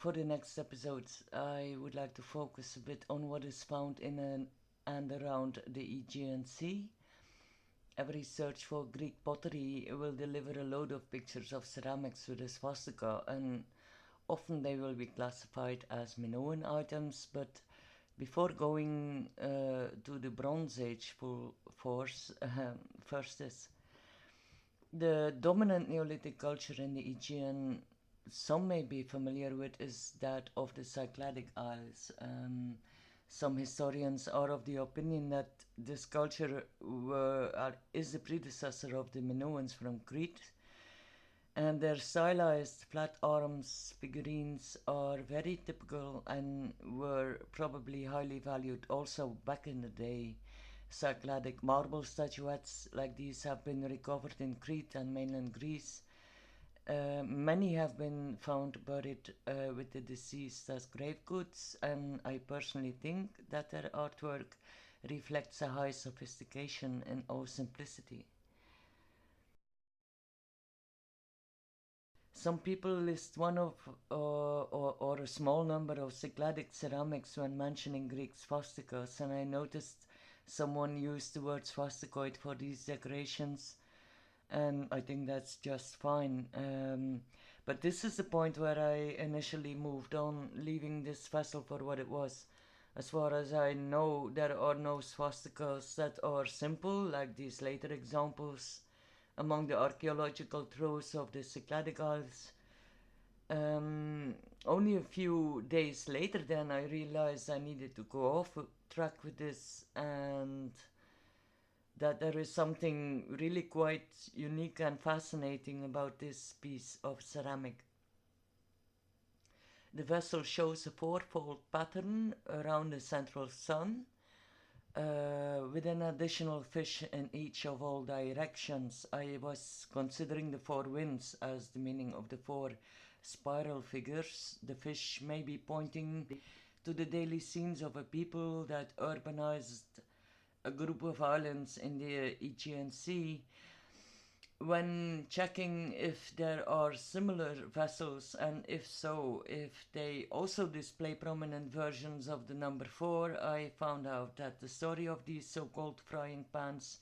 for the next episodes, I would like to focus a bit on what is found in and around the Aegean Sea. Every search for Greek pottery will deliver a load of pictures of ceramics with a swastika, and often they will be classified as Minoan items. But before going to the Bronze Age full force, first is the dominant Neolithic culture in the Aegean. Some may be familiar with is that of the Cycladic Isles. Some historians are of the opinion that this culture is the predecessor of the Minoans from Crete, and their stylized flat arms figurines are very typical and were probably highly valued also back in the day. Cycladic marble statuettes like these have been recovered in Crete and mainland Greece. Many have been found buried with the deceased as grave goods, and I personally think that their artwork reflects a high sophistication and awe simplicity. Some people list one of or a small number of cycladic ceramics when mentioning Greek swastikas, and I noticed someone used the word swastikoid for these decorations, and I think that's just fine. But this is the point where I initially moved on, leaving this vessel for what it was. As far as I know, there are no swastikas that are simple, like these later examples among the archaeological troves of the Cycladic Isles. Only a few days later, then I realized I needed to go off track with this, and that there is something really quite unique and fascinating about this piece of ceramic. The vessel shows a fourfold pattern around the central sun, with an additional fish in each of all directions. I was considering the four winds as the meaning of the four spiral figures. The fish may be pointing to the daily scenes of a people that urbanized a group of islands in the Aegean Sea. When checking if there are similar vessels, and if so, if they also display prominent versions of the number 4, I found out that the story of these so-called frying pans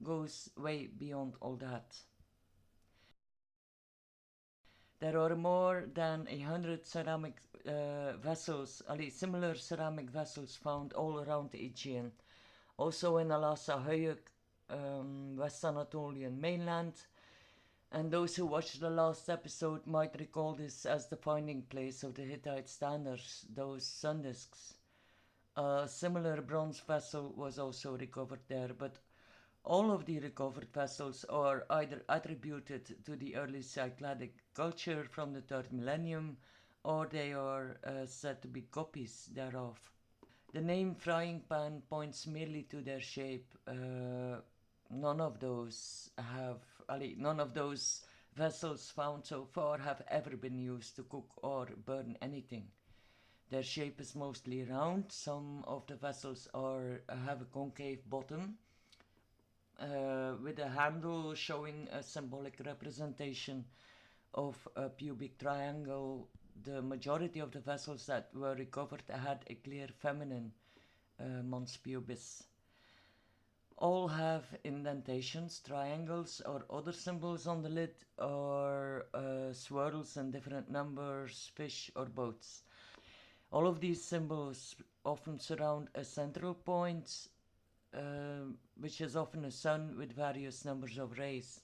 goes way beyond all that. There are more than 100 ceramic vessels, similar ceramic vessels found all around the Aegean. Also in Alasa Hayuk, West Anatolian mainland, and those who watched the last episode might recall this as the finding place of the Hittite standards, those sun discs. A similar bronze vessel was also recovered there, but all of the recovered vessels are either attributed to the early Cycladic culture from the 3rd millennium, or they are said to be copies thereof. The name frying pan points merely to their shape. None of those vessels found so far have ever been used to cook or burn anything. Their shape is mostly round. Some of the vessels have a concave bottom, with a handle showing a symbolic representation of a pubic triangle. The majority of the vessels that were recovered had a clear feminine mons pubis. All have indentations, triangles, or other symbols on the lid, or swirls in different numbers, fish, or boats. All of these symbols often surround a central point, which is often a sun with various numbers of rays.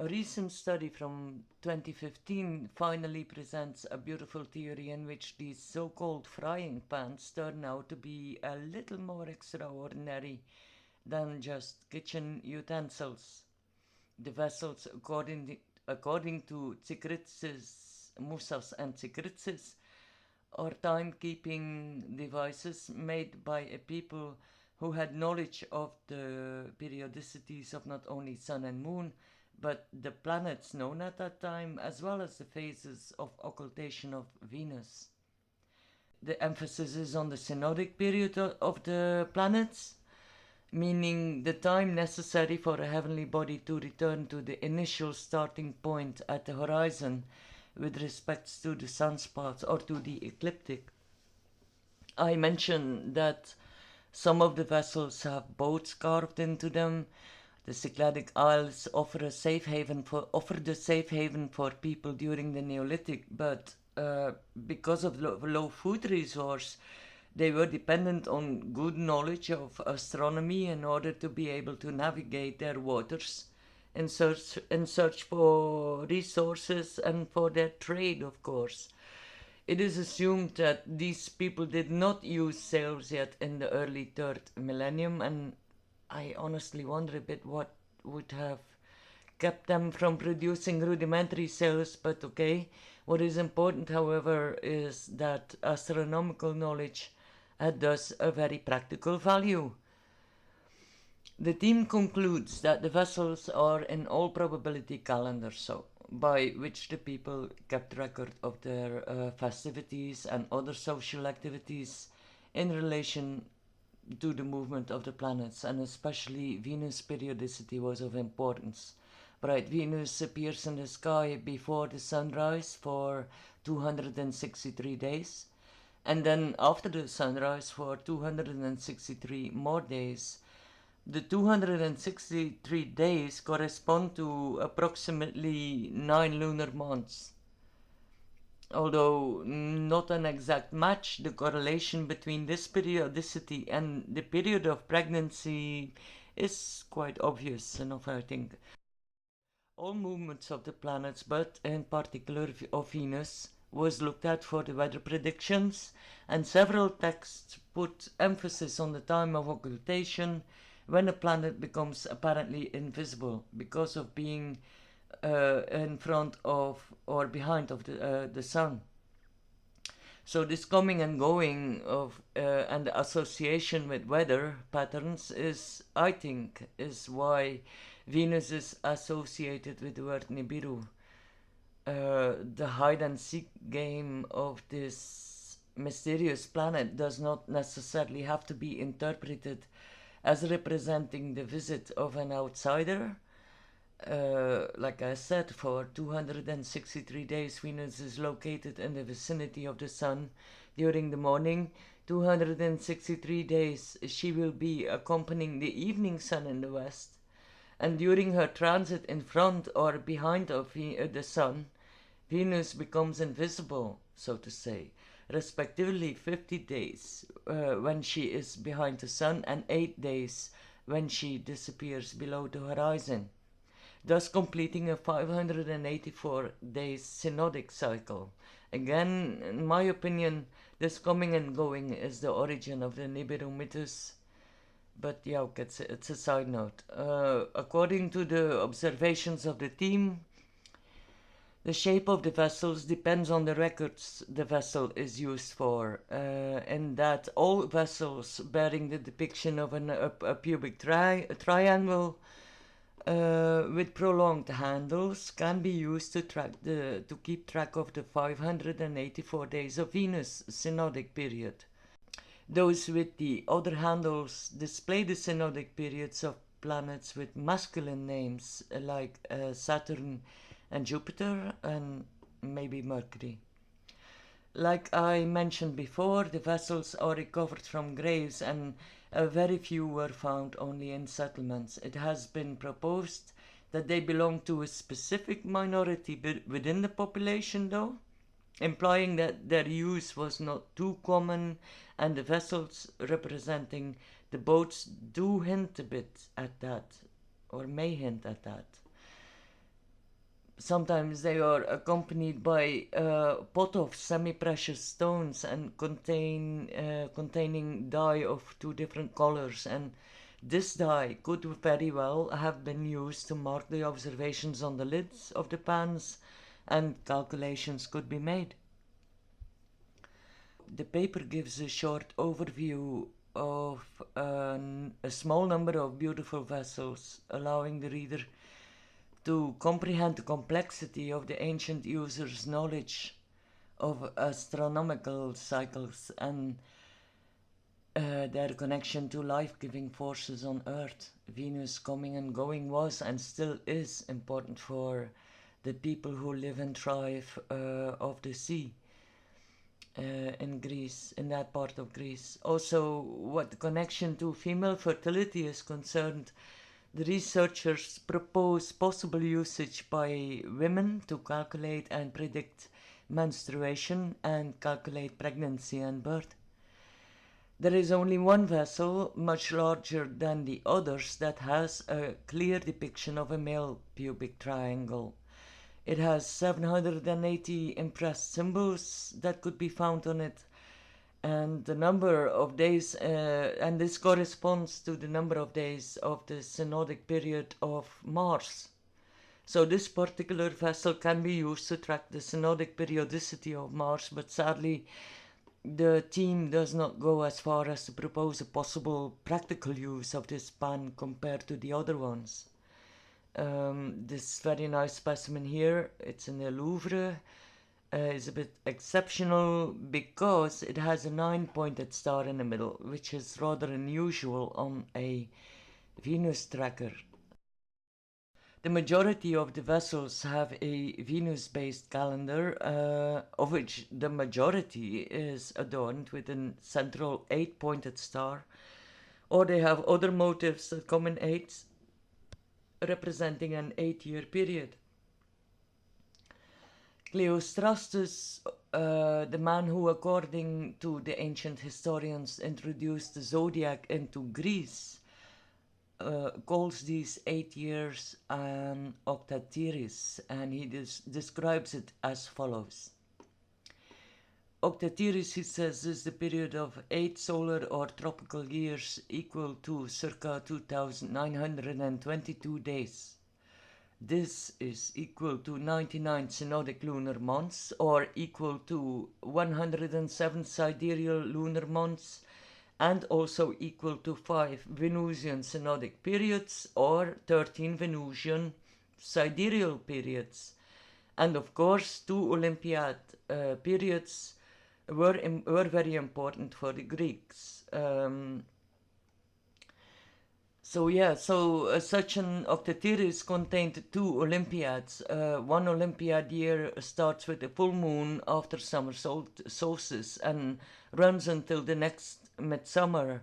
A recent study from 2015 finally presents a beautiful theory in which these so-called frying pans turn out to be a little more extraordinary than just kitchen utensils. The vessels, according to Tsikritsis, Musas and Tsikritsis, are timekeeping devices made by a people who had knowledge of the periodicities of not only sun and moon, but the planets known at that time, as well as the phases of occultation of Venus. The emphasis is on the synodic period of the planets, meaning the time necessary for a heavenly body to return to the initial starting point at the horizon, with respect to the sunspots or to the ecliptic. I mentioned that some of the vessels have boats carved into them. The Cycladic Isles offered a safe haven for people during the Neolithic, but because of low food resource, they were dependent on good knowledge of astronomy in order to be able to navigate their waters in search for resources and for their trade, of course. It is assumed that these people did not use sails yet in the early third millennium, and I honestly wonder a bit what would have kept them from producing rudimentary sails, but okay. What is important, however, is that astronomical knowledge had thus a very practical value. The team concludes that the vessels are in all probability calendars, so by which the people kept record of their festivities and other social activities in relation to the movement of the planets, and especially Venus' periodicity was of importance. Bright Venus appears in the sky before the sunrise for 263 days, and then after the sunrise for 263 more days. The 263 days correspond to approximately 9 lunar months. Although not an exact match, the correlation between this periodicity and the period of pregnancy is quite obvious enough, I think. All movements of the planets, but in particular of Venus, was looked at for the weather predictions, and several texts put emphasis on the time of occultation when a planet becomes apparently invisible because of being in front of or behind of the sun. So this coming and going of and the association with weather patterns is, I think, is why Venus is associated with the word Nibiru. The hide and seek game of this mysterious planet does not necessarily have to be interpreted as representing the visit of an outsider. Like I said, for 263 days, Venus is located in the vicinity of the Sun during the morning. 263 days, she will be accompanying the evening sun in the west. And during her transit in front or behind of the Sun, Venus becomes invisible, so to say, respectively 50 days when she is behind the Sun and 8 days when she disappears below the horizon, thus completing a 584 days synodic cycle. Again, in my opinion, this coming and going is the origin of the Nibiru mythos. But yeah, okay, it's a side note. According to the observations of the team, the shape of the vessels depends on the records the vessel is used for, in that all vessels bearing the depiction of a cubic triangle with prolonged handles can be used to keep track of the 584 days of Venus synodic period. Those with the other handles display the synodic periods of planets with masculine names like Saturn and Jupiter and maybe Mercury. Like I mentioned before, the vessels are recovered from graves and very few were found only in settlements. It has been proposed that they belong to a specific minority within the population though, implying that their use was not too common, and the vessels representing the boats do hint a bit at that, or may hint at that. Sometimes they are accompanied by a pot of semi-precious stones and containing dye of two different colors, and this dye could very well have been used to mark the observations on the lids of the pans, and calculations could be made. The paper gives a short overview of a small number of beautiful vessels, allowing the reader to comprehend the complexity of the ancient users' knowledge of astronomical cycles and their connection to life-giving forces on Earth. Venus coming and going was and still is important for the people who live and thrive of the sea in Greece, in that part of Greece. Also, what the connection to female fertility is concerned, the researchers propose possible usage by women to calculate and predict menstruation and calculate pregnancy and birth. There is only one vessel, much larger than the others, that has a clear depiction of a male pubic triangle. It has 780 impressed symbols that could be found on it, and the number of days, and this corresponds to the number of days of the synodic period of Mars. So this particular vessel can be used to track the synodic periodicity of Mars, but sadly the team does not go as far as to propose a possible practical use of this span compared to the other ones. This very nice specimen here, it's in the Louvre, is a bit exceptional because it has a 9-pointed star in the middle, which is rather unusual on a Venus tracker. The majority of the vessels have a Venus-based calendar, of which the majority is adorned with a central 8-pointed star, or they have other motifs that come in 8s, representing an 8-year period. Cleostrastus, the man who, according to the ancient historians, introduced the zodiac into Greece, calls these 8 years an octateris, and he describes it as follows. Octateris, he says, is the period of 8 solar or tropical years equal to circa 2,922 days. This is equal to 99 synodic lunar months, or equal to 107 sidereal lunar months, and also equal to 5 Venusian synodic periods, or 13 Venusian sidereal periods. And of course, 2 Olympiad periods were very important for the Greeks. Such an octateris contained 2 Olympiads. One Olympiad year starts with a full moon after summer solstice and runs until the next midsummer.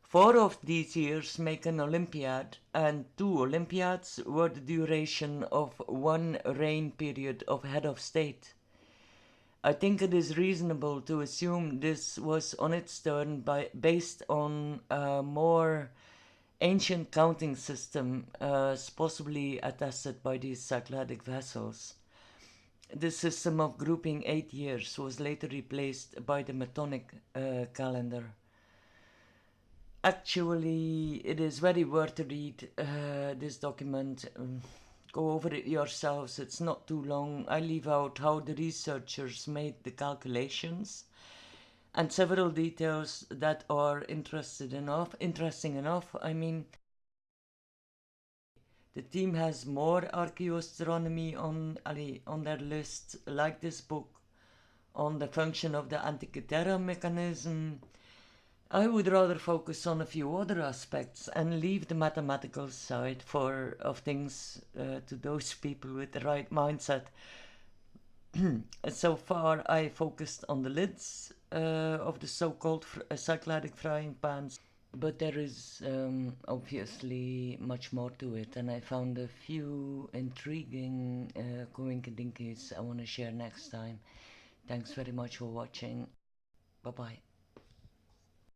4 of these years make an Olympiad, and 2 Olympiads were the duration of 1 reign period of head of state. I think it is reasonable to assume this was on its turn based on a more ancient counting system, possibly attested by these cycladic vessels. This system of grouping 8 years was later replaced by the Metonic calendar. Actually, it is very worth to read this document. Go over it yourselves, it's not too long. I leave out how the researchers made the calculations and several details that are interesting enough. I mean, the team has more archeo-astronomy on their list, like this book on the function of the Antikythera mechanism. I would rather focus on a few other aspects and leave the mathematical side of things to those people with the right mindset. So far, I focused on the lids of the so-called cycladic frying pans, but there is obviously much more to it, and I found a few intriguing coincidences I want to share next time. Thanks very much for watching. Bye bye.